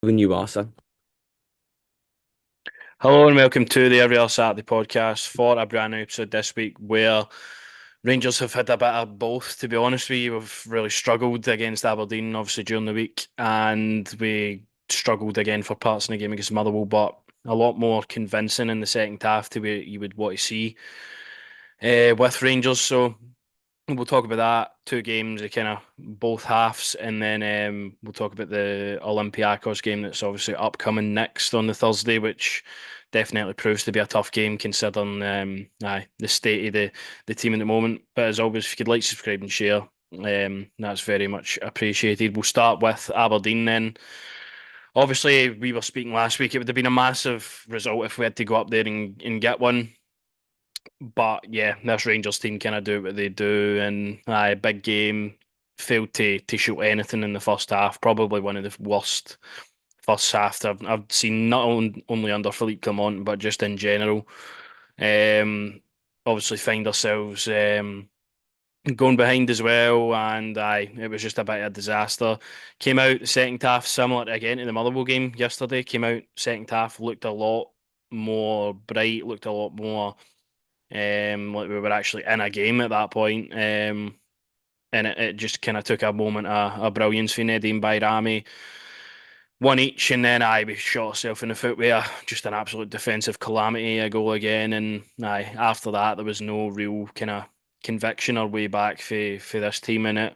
When you are, son. Hello and welcome to the Every Other Saturday podcast for a brand new episode this week where Rangers have had a bit of both, to be honest with you. We've really struggled against Aberdeen, obviously, during the week, and we struggled again for parts in the game against Motherwell, but a lot more convincing in the second half to be you would want to see with Rangers. So we'll talk about that. Two games, the kind of both halves, and then we'll talk about the Olympiacos game that's obviously upcoming next on the Thursday, which definitely proves to be a tough game considering the state of the team at the moment. But as always, if you could like, subscribe, and share, that's very much appreciated. We'll start with Aberdeen then. Obviously, we were speaking last week. It would have been a massive result if we had to go up there and get one. But yeah, this Rangers team kind of do what they do, and big game, failed to shoot anything in the first half. Probably one of the worst first half I've seen, not only under Philippe Clement, but just in general. Obviously find ourselves going behind as well, and it was just a bit of a disaster. Came out the second half similar again to the Motherwell game yesterday. Came out second half, looked a lot more bright, looked a lot more like we were actually in a game at that point. And it just kind of took a moment of brilliance for Neddy and Bayrami. One each, and then we shot ourselves in the foot with just an absolute defensive calamity, a goal again. And after that, there was no real kind of conviction or way back for this team, and it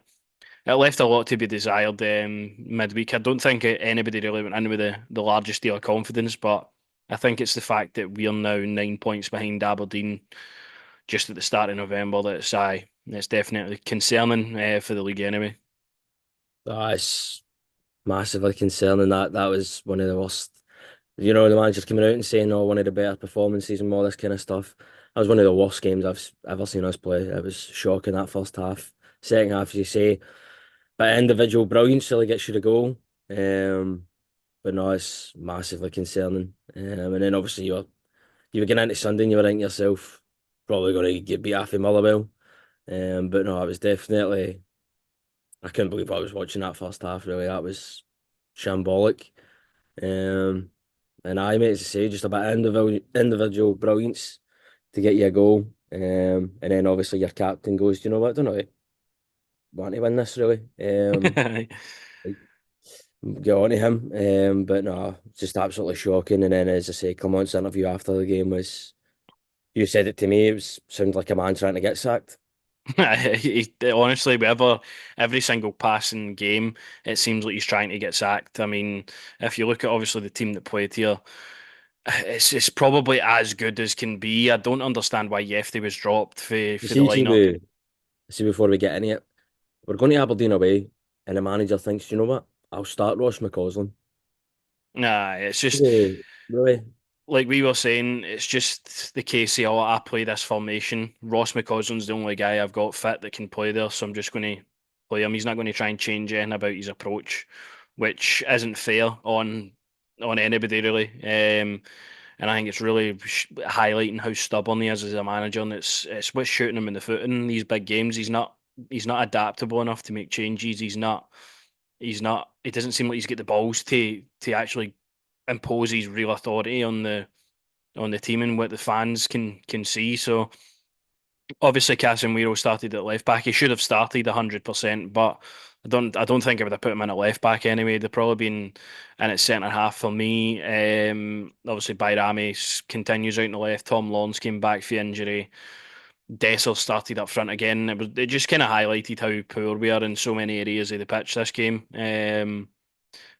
left a lot to be desired midweek. I don't think anybody really went in with the largest deal of confidence, but I think it's the fact that we're now 9 points behind Aberdeen just at the start of November that's definitely concerning for the league anyway. That's massively concerning. That was one of the worst. The manager coming out and saying, "Oh, one of the better performances and all this kind of stuff." That was one of the worst games I've ever seen us play. It was shocking that first half. Second half, as you say, but individual brilliance really gets you the goal. But no, it's massively concerning. And then obviously you were getting into Sunday and you were thinking to yourself, probably going to get beat half in Motherwell. But no, it was definitely. I couldn't believe I was watching that first half, really. That was shambolic. Um, and mate, as I say, just a bit of individual brilliance to get you a goal. And then obviously your captain goes, "Do you know what? I don't know, want to win this, really." Like, get on to him. But no, just absolutely shocking. And then, as I say, Clement's interview after the game was, you said it to me, it was sounded like a man trying to get sacked. Honestly, wherever every single passing game, it seems like he's trying to get sacked. I mean, if you look at obviously the team that played here, it's probably as good as can be. I don't understand why Yefty was dropped You for the see, lineup. before we get into it, we're going to Aberdeen away, and the manager thinks, "You know what? I'll start Ross McCausland." Nah, it's just Really, really. like we were saying, it's just the case of, oh, I play this formation. Ross McCausland's the only guy I've got fit that can play there, so I'm just going to play him. He's not going to try and change anything about his approach, which isn't fair on anybody really. And I think it's really highlighting how stubborn he is as a manager, and it's what's shooting him in the foot in these big games. He's not adaptable enough to make changes. He's not. It doesn't seem like he's got the balls to actually impose his real authority on the team and what the fans can see. So obviously Casemiro started at left back. He should have started 100%, but I don't think I would have put him in at left back anyway. They'd probably been in at centre half for me. Obviously Bayrami continues out in the left. Tom Lawrence came back for injury. Dessers started up front again. It just kind of highlighted how poor we are in so many areas of the pitch this game.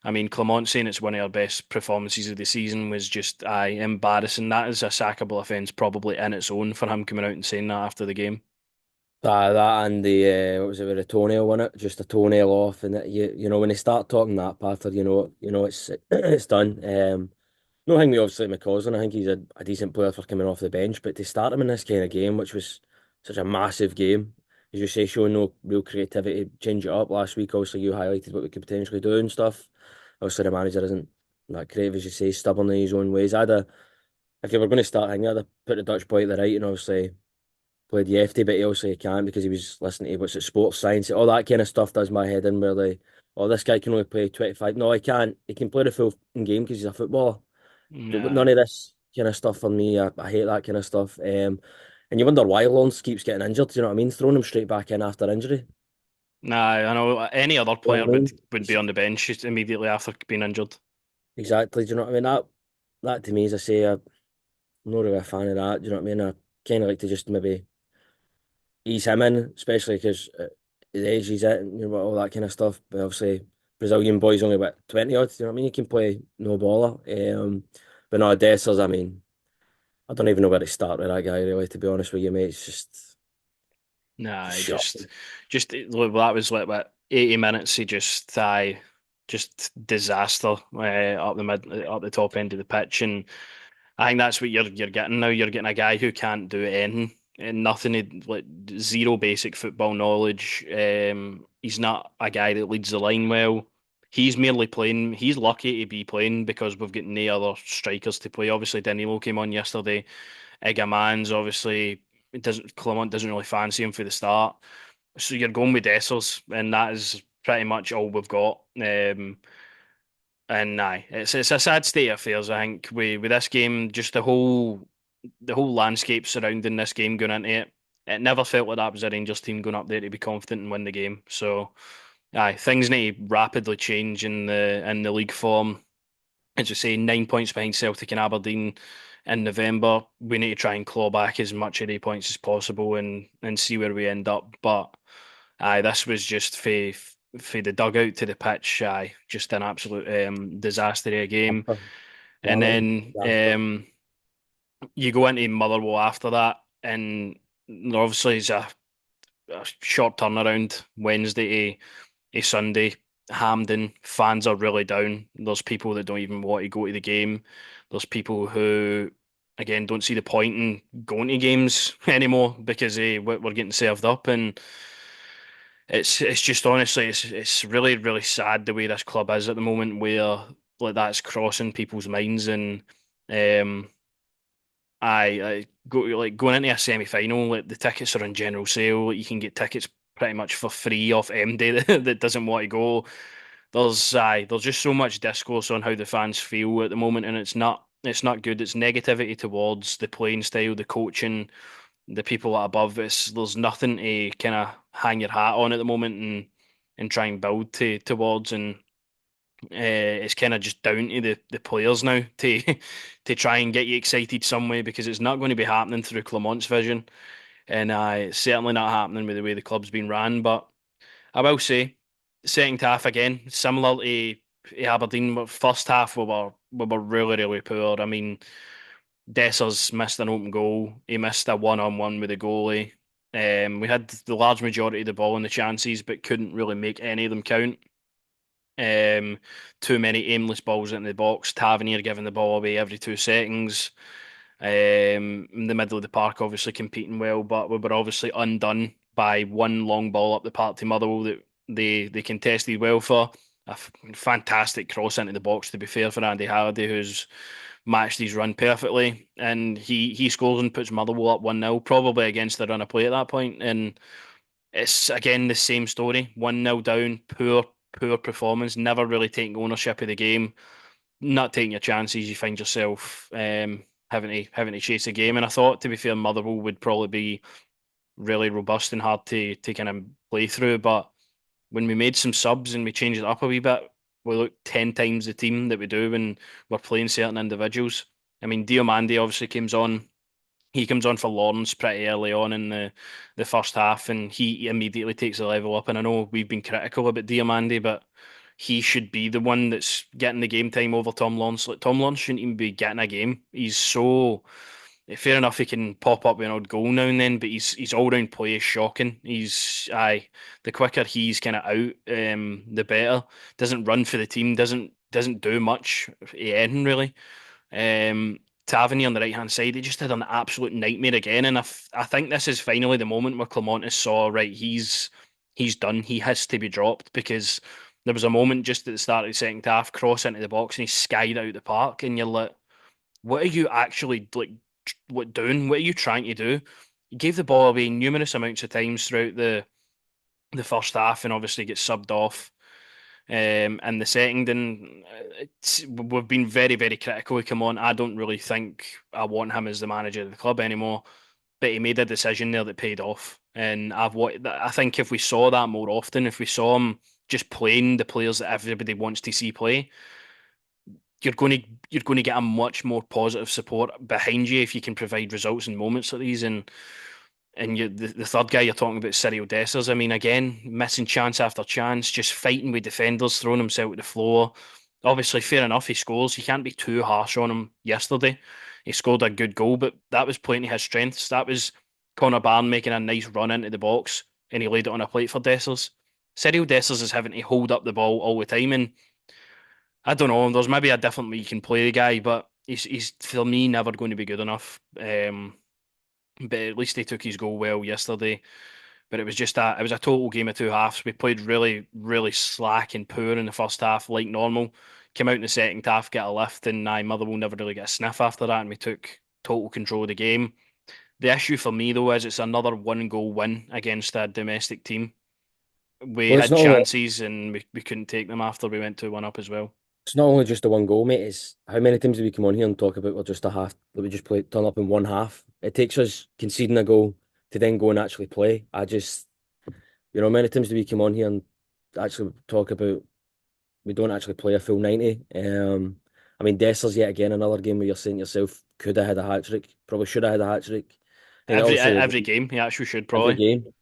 I mean, Clement saying it's one of our best performances of the season was just embarrassing. That is a sackable offence probably in its own for him coming out and saying that after the game. That and the what was it with the toenail on it? Just a toenail off, and when they start talking that pattern, it's it's done. No, I think we obviously McCausland. I think he's a decent player for coming off the bench, but to start him in this kind of game, which was such a massive game, as you say, showing no real creativity, change it up last week. Obviously, you highlighted what we could potentially do and stuff. Obviously, the manager isn't that creative, as you say, stubborn in his own ways. If you were going to start, I think I'd have put the Dutch boy at the right, and obviously. played Yefty, but he also can't because he was listening to what's it, sports science, all that kind of stuff does my head in where like, oh, this guy can only play 25. No, he can't. He can play the full game because he's a footballer. But Yeah. none of this kind of stuff for me. I hate that kind of stuff. And you wonder why Lawrence keeps getting injured. You know what I mean? Throwing him straight back in after injury. Nah, I know any other You know player what I mean? would be on the bench immediately after being injured. Exactly. Do you know what I mean? That to me, as I say, I'm not really a fan of that. Do you know what I mean? I kind of like to just maybe ease him in, especially because the age he's at, and, you know, all that kind of stuff. But obviously, Brazilian boy's only about 20 odd. You know what I mean? He can play no baller. But no, Dessers, I mean, I don't even know where to start with that guy, really, to be honest with you, mate. It's Nah, just I shocking. well, that was like what 80 minutes. He just disaster up the top end of the pitch, and I think that's what you're getting now. You're getting a guy who can't do anything and nothing, like zero basic football knowledge. He's not a guy that leads the line well. He's merely playing. He's lucky to be playing because we've got no other strikers to play. Obviously, Danilo came on yesterday. Egamans, obviously, it doesn't Clement doesn't really fancy him for the start. So you're going with Dessers, and that is pretty much all we've got. And aye, it's a sad state of affairs. I think with this game, just the whole landscape surrounding this game going into it, it never felt like that was a Rangers team going up there to be confident and win the game. So aye, things need to rapidly change in the league form. As you say, 9 points behind Celtic and Aberdeen in November. We need to try and claw back as much of the points as possible and see where we end up. But aye, this was just for the dugout to the pitch. Aye, just an absolute disaster of a game. And Calamity. then Disaster. you go into Motherwell after that, and obviously it's a short turnaround Wednesday to Sunday. Hampden fans are really down. There's people that don't even want to go to the game. There's people who, again, don't see the point in going to games anymore because we're getting served up, and it's just honestly it's really sad the way this club is at the moment, where like that's crossing people's minds, and um I go like going into a semi final, like the tickets are on general sale. Like, you can get tickets pretty much for free off MD that doesn't want to go. There's just so much discourse on how the fans feel at the moment, and it's not good. It's negativity towards the playing style, the coaching, the people above. There's nothing to kind of hang your hat on at the moment and try and build towards, and it's kind of just down to the players now to to try and get you excited some way, because it's not going to be happening through Clement's vision, and it's certainly not happening with the way the club's been ran. But I will say, second half again, similar to Aberdeen. First half we were really poor. I mean, Dessers missed an open goal. He missed a one-on-one with the goalie. We had the large majority of the ball in the chances, but couldn't really make any of them count. Too many aimless balls in the box. Tavernier giving the ball away every 2 seconds. In the middle of the park, obviously competing well, but we were obviously undone by one long ball up the park to Motherwell that they contested well for. Fantastic cross into the box, to be fair, for Andy Halliday, who's matched his run perfectly, and he scores and puts Motherwell up 1-0, probably against the run of play at that point, and it's again the same story. 1-0 down, poor performance, never really taking ownership of the game, not taking your chances. You find yourself having to chase a game. And I thought, to be fair, Motherwell would probably be really robust and hard to kind of play through. But when we made some subs and we changed it up a wee bit, we looked 10 times the team that we do when we're playing certain individuals. I mean, Diomande obviously comes on. He comes on for Lawrence pretty early on in the first half, and he immediately takes the level up. And I know we've been critical about Diomande, but he should be the one that's getting the game time over Tom Lawrence. Like, Tom Lawrence shouldn't even be getting a game. He's so fair enough. He can pop up with an odd goal now and then, but his all round play is shocking. The quicker he's kind of out, the better. Doesn't run for the team. Doesn't do much anything really. Tavernier on the right hand side, he just had an absolute nightmare again. And I think this is finally the moment where Clemontis saw, right, he's done. He has to be dropped, because there was a moment just at the start of the second half, cross into the box, and he skied out the park, and you're like, what are you actually like? What doing? What are you trying to do? he gave the ball away numerous amounts of times throughout the first half, and obviously gets subbed off in the second. And we've been very, very critical. Come on, I don't really think I want him as the manager of the club anymore. But he made a decision there that paid off, and I think if we saw that more often, if we saw him just playing the players that everybody wants to see play, you're going to get a much more positive support behind you if you can provide results in moments like these. And the third guy you're talking about, Cyril Dessers. I mean, again, missing chance after chance, just fighting with defenders, throwing himself at the floor. Obviously, fair enough, he scores. You can't be too harsh on him yesterday. He scored a good goal, but that was playing to his strengths. That was Connor Barn making a nice run into the box, and he laid it on a plate for Dessers. Cyril Dessers is having to hold up the ball all the time, and I don't know. There's maybe a different way you can play the guy, but he's for me never going to be good enough. But at least he took his goal well yesterday. But it was a total game of two halves. We played really, really slack and poor in the first half, like normal. Came out in the second half, get a lift, and Motherwell never really get a sniff after that, and we took total control of the game. The issue for me though is it's another one goal win against a domestic team. We Well, it's had not only chances and we couldn't take them after we went 2-1 up as well. it's not only just the one goal, mate. It's how many times do we come on here and talk about we're just a half that we just play turn up in one half. It takes us conceding a goal to then go and actually play. Many times do we come on here and actually talk about we don't actually play a full 90. I mean, Dessers yet again another game where you're saying to yourself could have had a hat trick, probably should have had a hat trick. I think obviously Every game, he actually should every probably. game.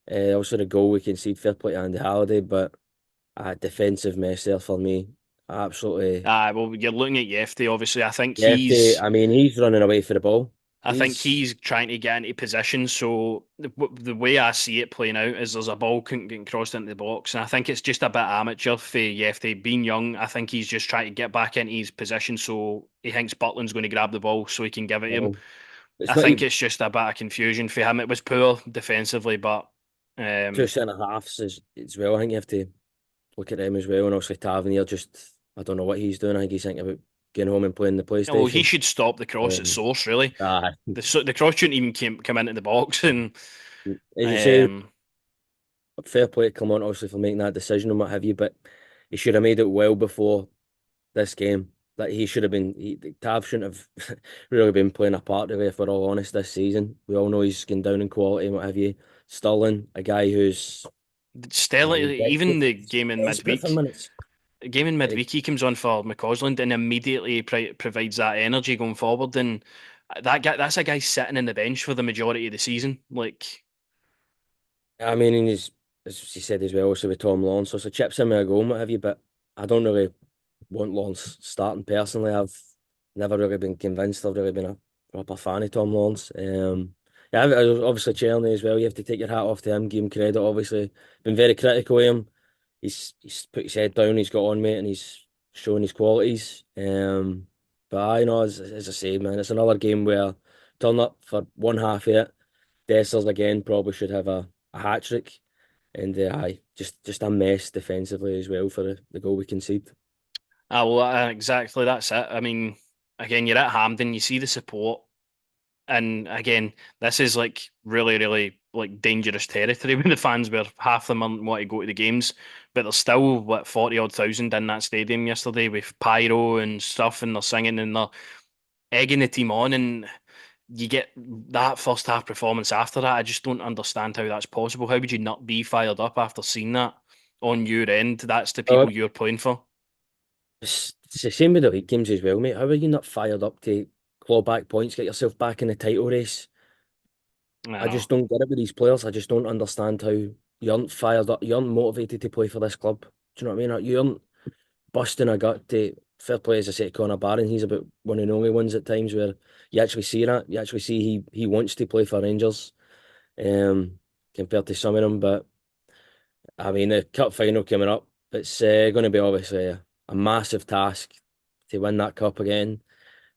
Also the goal we concede, fair play to Andy Halliday, but a defensive mess there for me. Absolutely. Well, you're looking at Yefty, obviously. Yeah, I mean, he's running away for the ball. I think He's, he's trying to get into position. So the way I see it playing out is there's a ball getting crossed into the box, and I think it's just a bit amateur for Yefty being young. I think he's just trying to get back into his position, so he thinks Butland's going to grab the ball so he can give it to him. well, it's I not think even it's just a bit of confusion for him. It was poor defensively, but two um, centre halves as well. I think you have to look at them as well. And obviously Tavernier just, I don't know what he's doing. I think he's thinking about getting home and playing the well, he PlayStation. should stop the cross at Um, source. Really, uh, the cross shouldn't even come into the box, and as you say, um, fair play to Clement obviously for making that decision and what have you, but he should have made it well before this game. That he should have been, Tav shouldn't have really been playing a part really, if we're all honest, this season. We all know he's gone down in quality and what have you. Sterling, a guy who's, I Sterling, mean, even the game in desperate for midweek. minutes. Game in Eh, midweek, he comes on for McCausland and immediately provides that energy going forward. And that guy, that's a guy sitting in the bench for the majority of the season. Like, I mean, and he's, as he said as well, also with Tom Lawrence, so it's a chips in with a goal, and what have you, but I don't really want Lawrence starting personally. I've never really been convinced. I've really been a proper fan of Tom Lawrence. Yeah, obviously Czerny as well. You have to take your hat off to him, give him credit. Obviously, been very critical of him. He's put his head down. He's got on, mate, and he's showing his qualities. But I know, as I say, man, it's another game where turn up for one half of it. Dessers again probably should have a hat trick, and aye, just a mess defensively as well for the goal we conceded. exactly, that's it. I mean, again, you're at Hampden, you see the support. And again, this is like really, really like dangerous territory with the fans where half of them want to go to the games, but there's still what 40 odd thousand in that stadium yesterday with pyro and stuff, and they're singing and they're egging the team on, and you get that first half performance after that. I just don't understand how that's possible. How would you not be fired up after seeing that on your end? That's the Oh, people you're playing for. it's the same with the league games as well, mate. How are you not fired up to claw back points, get yourself back in the title race? I I know. just don't get it with these players. I just don't understand how you aren't fired up, you aren't motivated to play for this club. Do you know what I mean? You aren't busting a gut to fair play, as I say, to Connor Barron. He's about one of the only ones at times where you actually see that. You actually see he wants to play for Rangers, um, compared to some of them. But I mean, the cup final coming up, it's going to be obviously a massive task to win that cup again.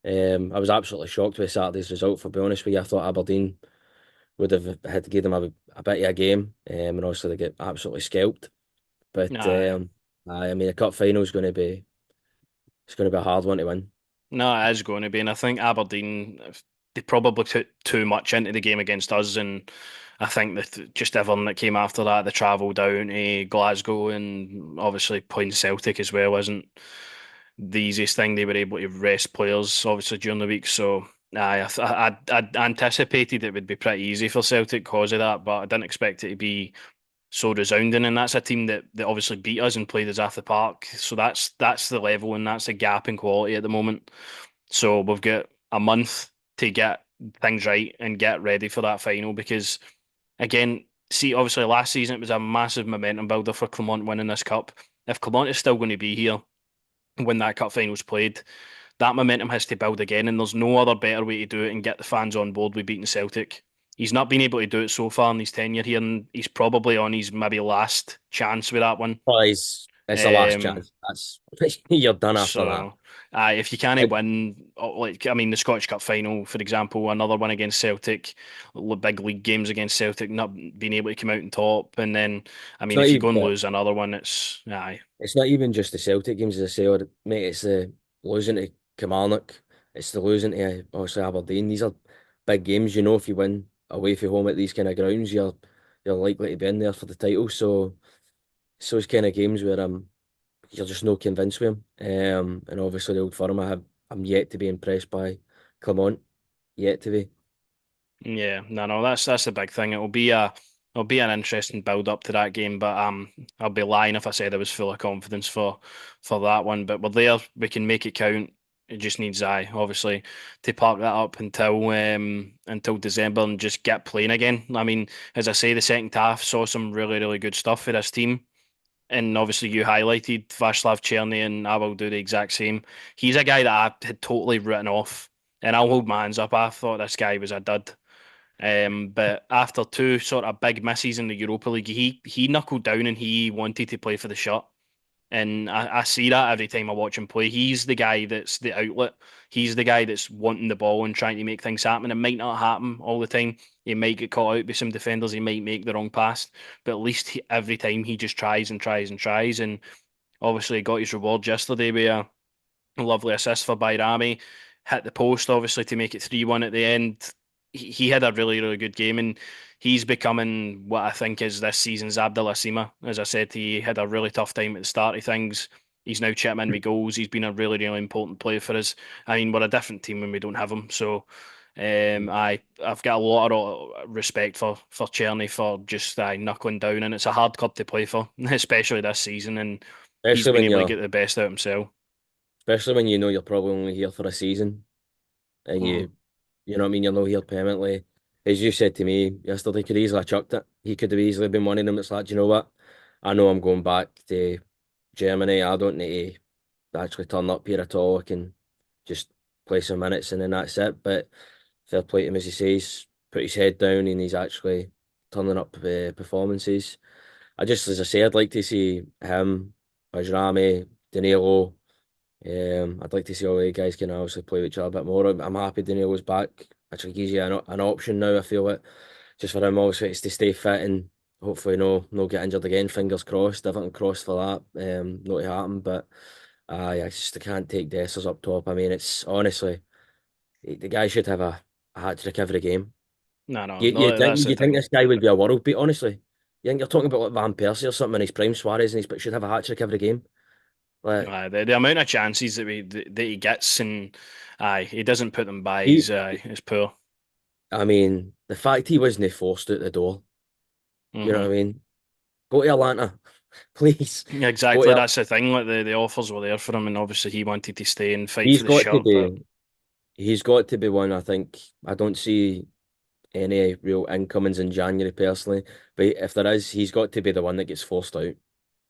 I was absolutely shocked with Saturday's result, for being honest with you. I thought Aberdeen would have had to give them a bit of a game, and obviously they get absolutely scalped. But Aye. I mean, the cup final is going to be it's going to be a hard one to win. No, it is going to be, and I think Aberdeen. they probably took too much into the game against us, and I think that just everything that came after that, the travel down to Glasgow and obviously playing Celtic as well, isn't the easiest thing. They were able to rest players obviously during the week, so I anticipated it would be pretty easy for Celtic because of that, but I didn't expect it to be so resounding. And that's a team that obviously beat us and played us off the park. So that's the level and that's the gap in quality at the moment. So we've got a month to get things right and get ready for that final because again, see, obviously last season it was a massive momentum builder for Clermont winning this cup. If Clermont is still going to be here when that cup final's played, that momentum has to build again, and there's no other better way to do it and get the fans on board with beating Celtic. He's not been able to do it so far in his tenure here, and he's probably on his maybe last chance with that one. Well, it's the last Um, chance. That's you're done after that. so, if you can't Like, win, like I mean, the Scottish Cup final, for example, another one against Celtic, big league games against Celtic, not being able to come out on top, and then I it's mean, not if you even go and lose another one, it's aye, it's not even just the Celtic games, as I say, or mate, it's the losing to Kilmarnock, it's the losing to obviously Aberdeen. These are big games, you know. If you win away from home at these kind of grounds, you're likely to be in there for the title. So it's those kind of games where you're just not convinced with him. And obviously the Old Firm, I'm yet to be impressed by Clement, yet to be. yeah, no, that's the big thing. It'll be an interesting build up to that game, but I'll be lying if I said I was full of confidence for that one. But we're there, we can make it count. It just needs obviously to park that up until December and just get playing again. I mean, as I say, the second half saw some really good stuff for this team. And obviously you highlighted Václav Cherny and I will do the exact same. He's a guy that I had totally written off. And I'll hold my hands up. I thought this guy was a dud. But after two sort of big misses in the Europa League, he knuckled down and he wanted to play for the shot. And I see that every time I watch him play. He's the guy that's the outlet. He's the guy that's wanting the ball and trying to make things happen. It might not happen all the time. He might get caught out by some defenders. He might make the wrong pass. But at least every time he just tries and tries and tries. And obviously he got his reward yesterday with a lovely assist for Bayrami. Hit the post, obviously, to make it 3-1 at the end. He had a really good game, and he's becoming what I think is this season's Abdallah Sima. As I said, he had a really tough time at the start of things. He's now chipping in with goals. He's been a really important player for us. I mean, we're a different team when we don't have him. So I've got a lot of respect for Cherny for just knuckling down, and it's a hard club to play for, especially this season. And he's Especially been when able to you're get the best out of himself. especially when you know you're probably only here for a season and Mhm. you know what I mean, you're not here permanently. As you said to me yesterday, could easily have chucked it. He could have easily been one of them. It's like, "Do you know what? I know I'm going back to Germany. I don't need to actually turn up here at all. I can just play some minutes and then that's it." But fair play to him, as he says, put his head down and he's actually turning up performances. As I say, I'd like to see him, Bajrami, Danilo. I'd like to see all the guys can obviously play with each other a bit more. I'm happy Danilo's back. Actually gives you an option now. I feel it just for him obviously to stay fit and hopefully no get injured again. Fingers crossed. Everything crossed for that. Not to happen. But I can't take Dessers up top. I mean, it's honestly the guy should have a hat trick every game. No, that's the You think thing. this guy would be a world beat? Honestly, you think you're talking about like Van Persie or something in his prime, Suarez, and he's but should have a hat trick every game. Like The amount of chances that he gets and he doesn't put them by he, is poor. I mean, the fact he wasn't forced out the door, you know what I Hmm. mean? Go to Atlanta, please. Go Exactly, to. that's the thing. Like the offers were there for him, and obviously he wanted to stay and fight He's for the got to shirt. But be. He's got to be one. I think I don't see any real incomings in January personally, but if there is, he's got to be the one that gets forced out.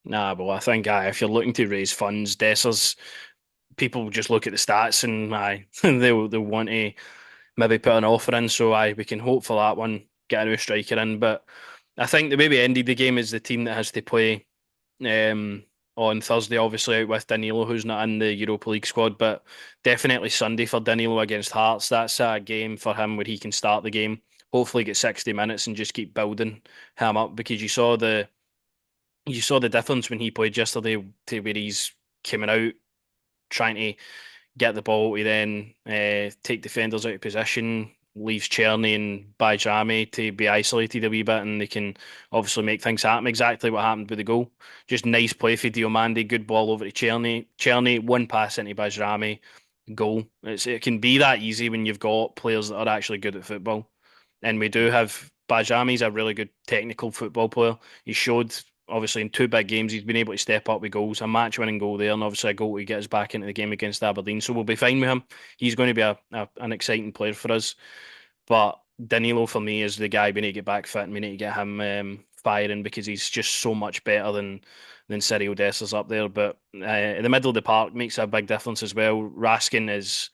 nah, but I think if you're looking to raise funds, Dessers people just look at the stats and they'll want to maybe put an offer in. So we can hope for that one, get a new striker in. But I think the way we ended the game is the team that has to play on Thursday, obviously out with Danilo, who's not in the Europa League squad, but definitely Sunday for Danilo against Hearts. That's a game for him where he can start the game, hopefully get 60 minutes and just keep building him up because you saw the difference when he played yesterday to where he's coming out trying to get the ball to then take defenders out of position. leaves Czerny and Bajrami to be isolated a wee bit, and they can obviously make things happen. Exactly what happened with the goal. Just nice play for Diomande, good ball over to Czerny. Czerny, one pass into Bajrami, goal. It can be that easy when you've got players that are actually good at football. And we do have Bajrami's a really good technical football player. He showed obviously in two big games he's been able to step up with goals, a match winning goal there, and obviously a goal to get us back into the game against Aberdeen. So we'll be fine with him. He's going to be an exciting player for us. But Danilo for me is the guy we need to get back fit and we need to get him firing because he's just so much better than Cyril Dessers up there. But in the middle of the park makes a big difference as well. Raskin is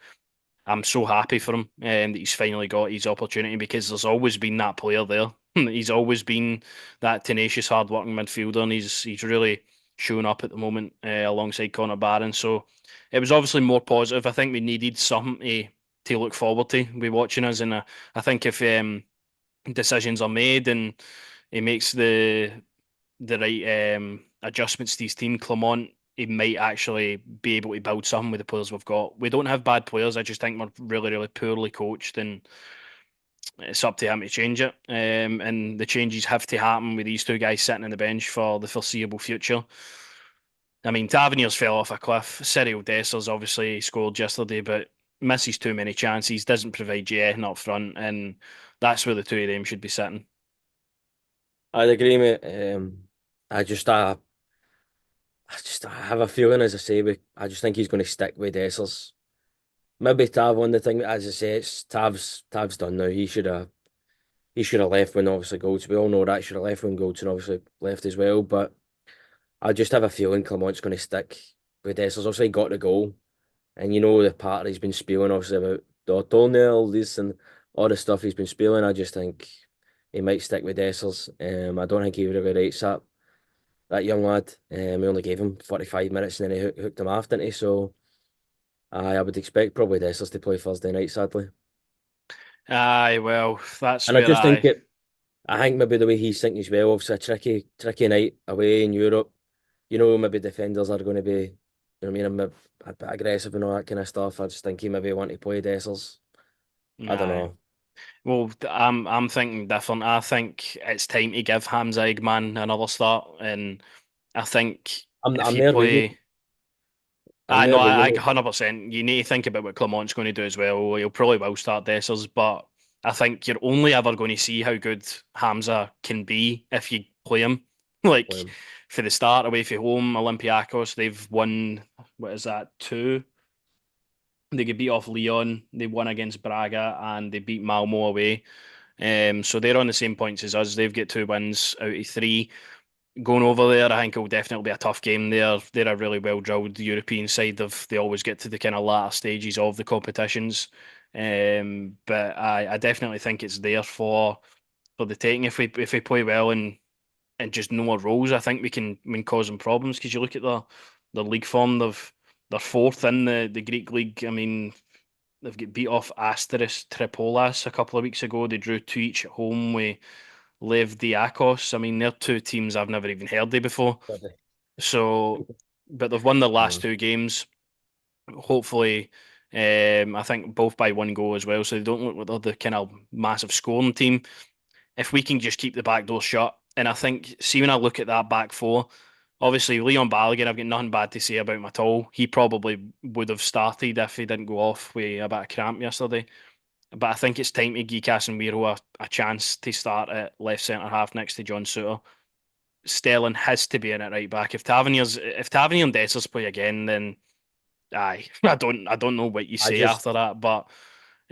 I'm so happy for him that he's finally got his opportunity because there's always been that player there. He's always been that tenacious, hard-working midfielder, and he's really showing up at the moment alongside Connor Barron. So it was obviously more positive. I think we needed something to look forward to. Be watching us, and I think if decisions are made and he makes the right adjustments to his team, Clermont, he might actually be able to build something with the players we've got. We don't have bad players. I just think we're really, really poorly coached, and it's up to him to change it. And the changes have to happen with these two guys sitting on the bench for the foreseeable future. I mean, Tavernier's fell off a cliff. Cyril Dessers obviously scored yesterday, but misses too many chances, doesn't provide you anything up front, and that's where the two of them should be sitting. I'd agree, mate. I just, I have a feeling, as I say, I just think he's going to stick with Dessers. Maybe Tav on the thing, as I say, it's Tav's done now. He should have left when obviously Goldson. We all know that should have left when Goldson obviously left as well. But I just have a feeling Clermont's going to stick with Dessers. Obviously, he got the goal, and you know the part he's been spewing obviously about the tunnel, this and all the stuff he's been spewing. I just think he might stick with Dessers. I don't think he would have rates that young lad. We only gave him 45 minutes and then he hooked him off, didn't he? So I would expect probably Dessers to play Thursday night, sadly. Aye, well, that's And I where just think I think maybe the way he's thinking as well, obviously a tricky night away in Europe. You know, maybe defenders are going to be, you know what I mean, a bit aggressive and all that kind of stuff. I just think he maybe want to play Dessers. I don't aye. know. Well, I'm thinking different. I think it's time to give Hamza Eggman another start, and I think if I'm you there with you. play, I'm I know there with you, I mate. 100%. You need to think about what Clermont's going to do as well. He'll probably will start Dessers, but I think you're only ever going to see how good Hamza can be if you play him. Like Um, for the start away from home, Olympiacos, they've won. What is that? Two. They could beat off Leon. They won against Braga and they beat Malmo away. So they're on the same points as us. They've got two wins out of three. Going over there, I think it'll definitely be a tough game. They're a really well drilled European side. They always get to the kind of latter stages of the competitions. But I definitely think it's there for the taking if we play well and just know our roles. I think we can cause them problems because you look at their league form. They're fourth in the Greek league. I mean, they've got beat off Asteris Tripolis a couple of weeks ago. They drew two each at home with Olympiacos. I mean, they're two teams I've never even heard of before. So, but they've won their last mm. two games. Hopefully, I think both by one goal as well. So they don't look like they're the kind of massive scoring team. If we can just keep the back door shut, and I think, see when I look at that back four, obviously Leon Balogun, I've got nothing bad to say about him at all. He probably would have started if he didn't go off with a bit of cramp yesterday. But I think it's time to give Casemiro a chance to start at left centre half next to John Souttar. Sterling has to be in at right back. If Tavernier and Dessers play again, then aye, I don't know what you I say just after that. But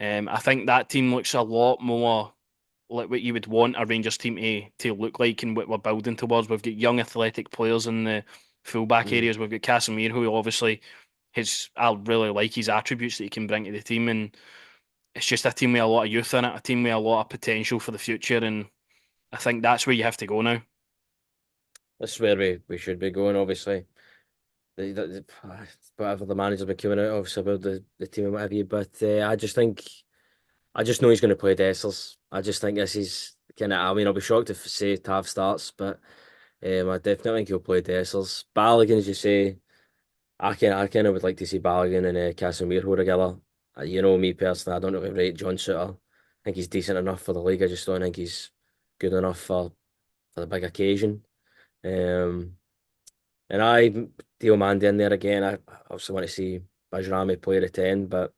I think that team looks a lot more like what you would want a Rangers team to look like and what we're building towards. We've got young athletic players in the fullback mm, areas. We've got Casemiro, who obviously I really like his attributes that he can bring to the team, and it's just a team with a lot of youth in it, a team with a lot of potential for the future, and I think that's where you have to go now. That's where we should be going, obviously. Whatever the manager's been coming out, obviously, about the team and what have you. But I just know he's going to play Dessers. I just think this is kind of, I mean, I'll be shocked if, say, Tav starts, but I definitely think he'll play Dessers. Balogun, as you say, I kind of would like to see Balogun and Casemiro together. You know me personally, I don't really rate John Sutter. think he's decent enough for the league. I just don't think he's good enough for the big occasion. Um, and Theo Mandy in there again. I obviously want to see Bajrami play the 10, but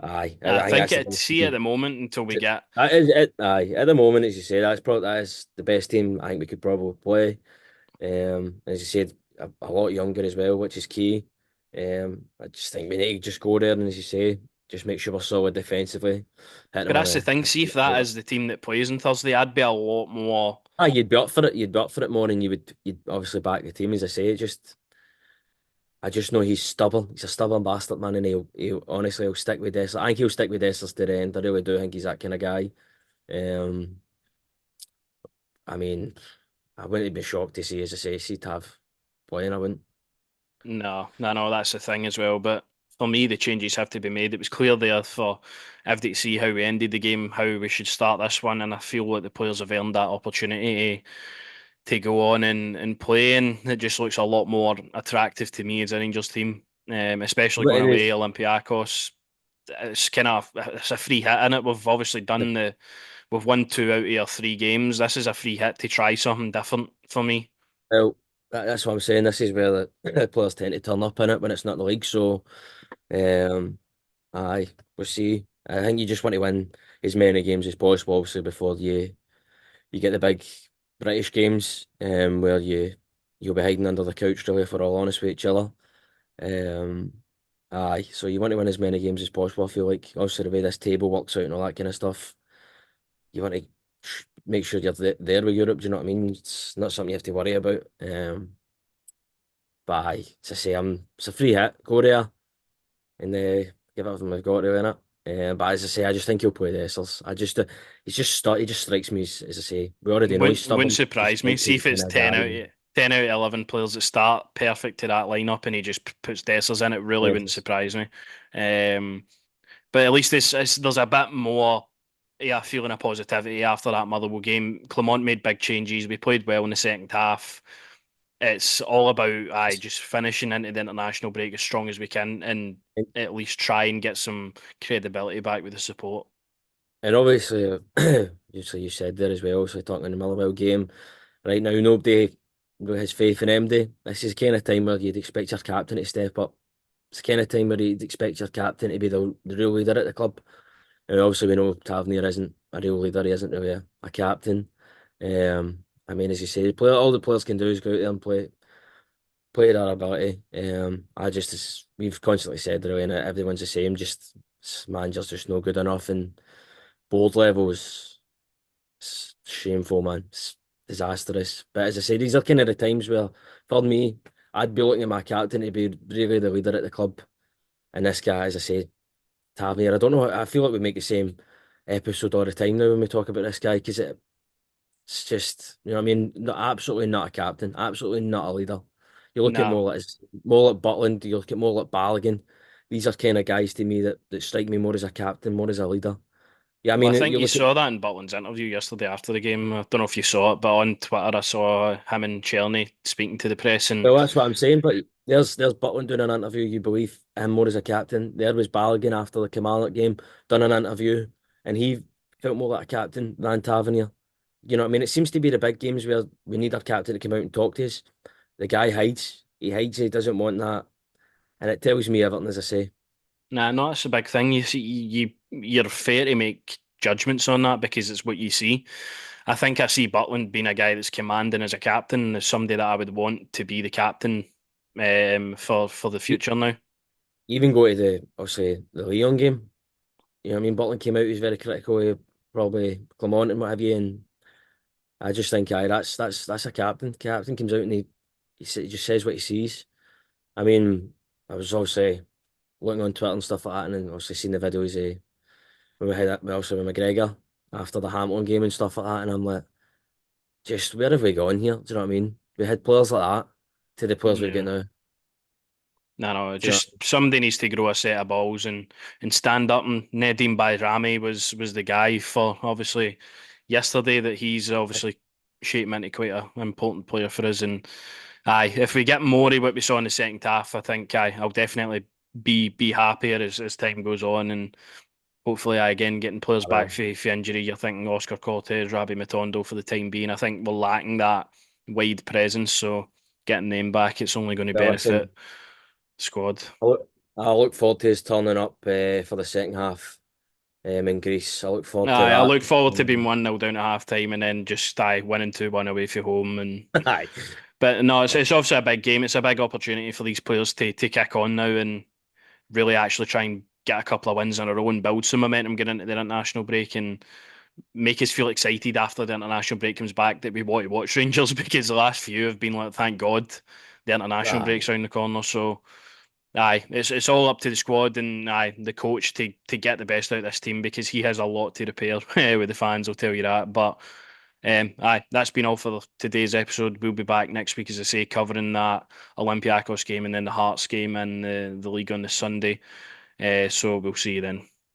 I I think think that's the it best see at team. the moment until we get At the moment, as you say, that's the best team I think we could probably play. As you said, a lot younger as well, which is key. I just think we need to just go there and, as you say, just make sure we're solid defensively, hit but them on that's the thing. See if that is the team that plays on Thursday, I'd be a lot more. You'd be up for it. You'd be up for it more, and you'd obviously back the team. As I say, I just know he's stubborn. He's a stubborn bastard, man, and he'll honestly he'll stick with Dessler. I think he'll stick with Dessler to the end. I really do think he's that kind of guy. Um, I mean, I wouldn't be shocked to see, as I say, Tav playing. I wouldn't. No, that's the thing as well. But for me, the changes have to be made. It was clear there for everybody to see how we ended the game, how we should start this one, and I feel like the players have earned that opportunity to go on and play, and it just looks a lot more attractive to me as a Rangers team, especially But going it away is. Olympiacos. It's a free hit in it. We've obviously we've won two out of our three games. This is a free hit to try something different for me. Well, that's what I'm saying. This is where the players tend to turn up in it when it's not the league. So, um, we'll see. I think you just want to win as many games as possible, obviously, before you get the big British games, where you'll be hiding under the couch, really, for all honest with each other. Um, so you want to win as many games as possible. I feel like obviously the way this table works out and all that kind of stuff, you want to make sure you're there with Europe. Do you know what I mean? It's not something you have to worry about. But as I say, it's a free hit. Go there and give everything we've got really in it. But as I say, I just think he'll play the Essers. He just strikes me as I say. We already know he's Wouldn't stubborn. He surprise me. strikes me See as if the it's kind of guy. 10 out of 11 players that start perfect to that lineup and he just puts Dessers in, it really wouldn't Yes. surprise me. Um, but at least there's a bit more, yeah, feeling of positivity after that Motherwell game. Clement made big changes. We played well in the second half. It's all about just finishing into the international break as strong as we can and at least try and get some credibility back with the support. And obviously, obviously you said there as well, obviously talking in the Motherwell game, right now nobody really has faith in MD. This is the kind of time where you'd expect your captain to step up. It's the kind of time where you'd expect your captain to be the real leader at the club. And obviously we know Tavernier isn't a real leader, he isn't really a captain. I mean, as you say, all the players can do is go out there and play to their ability. As we've constantly said, really, and everyone's the same, just managers just no good enough, and board level is it's shameful, man. It's disastrous. But as I say, these are kind of the times where, for me, I'd be looking at my captain to be really the leader at the club. And this guy, as I say, Tavernier, I don't know, I feel like we make the same episode all the time now when we talk about this guy because it's just, you know what I mean? Absolutely not a captain, absolutely not a leader. You look at Nah. more like Butland, you look at more like Balogun. These are kind of guys to me that strike me more as a captain, more as a leader. Yeah, I Well, I mean, think you you look at. saw that in Butland's interview yesterday after the game. I don't know if you saw it, but on Twitter I saw him and Cherney speaking to the press, and Well, that's what I'm saying. But there's Butland doing an interview. You believe him more as a captain. There was Balogun after the Kilmarnock game, done an interview, and he felt more like a captain than Tavernier. You know what I mean? It seems to be the big games where we need our captain to come out and talk to us. The guy hides. He hides. He doesn't want that, and it tells me everything, as I say. nah, no, that's a big thing. You see, you're fair to make judgments on that because it's what you see. I think I see Butland being a guy that's commanding as a captain, as somebody that I would want to be the captain for the E- future now. Even go to the obviously the Leon game. You know what I mean? Butland came out. He was very critical of probably Clement and what have you, and I just think, that's a captain. Captain comes out and he just says what he sees. I mean, I was obviously looking on Twitter and stuff like that, and then obviously seen the videos when we had that, also with McGregor after the Hamilton game and stuff like that, and I'm like, just where have we gone here? Do you know what I mean? We had players like that to the players we've got Yeah. now. No, Do you just somebody needs to grow a set of balls and stand up. And Nedim Bayrami was the guy for obviously yesterday that he's obviously shaped him into quite an important player for us. And aye, if we get more of what we saw in the second half, I think I'll definitely be happier as time goes on. And hopefully, again, getting players I back know. for injury. You're thinking Oscar Cortez, Rabbi Matondo for the time being. I think we're lacking that wide presence, so getting them back, it's only going to Well, benefit listen, the squad. I look forward to his turning up for the second half in Greece. I look forward to Aye, I that. look forward to being 1-0 down at half time and then just winning 2-1 away from home. Aye. But no, it's obviously a big game. It's a big opportunity for these players to kick on now and really actually try and get a couple of wins in a row and build some momentum getting into the international break and make us feel excited after the international break comes back that we want to watch Rangers because the last few have been like, thank God the international Aye. break's around the corner. So aye, it's all up to the squad and the coach to get the best out of this team because he has a lot to repair with the fans. I'll tell you that. But that's been all for today's episode. We'll be back next week, as I say, covering that Olympiacos game and then the Hearts game and the league on the Sunday. So we'll see you then.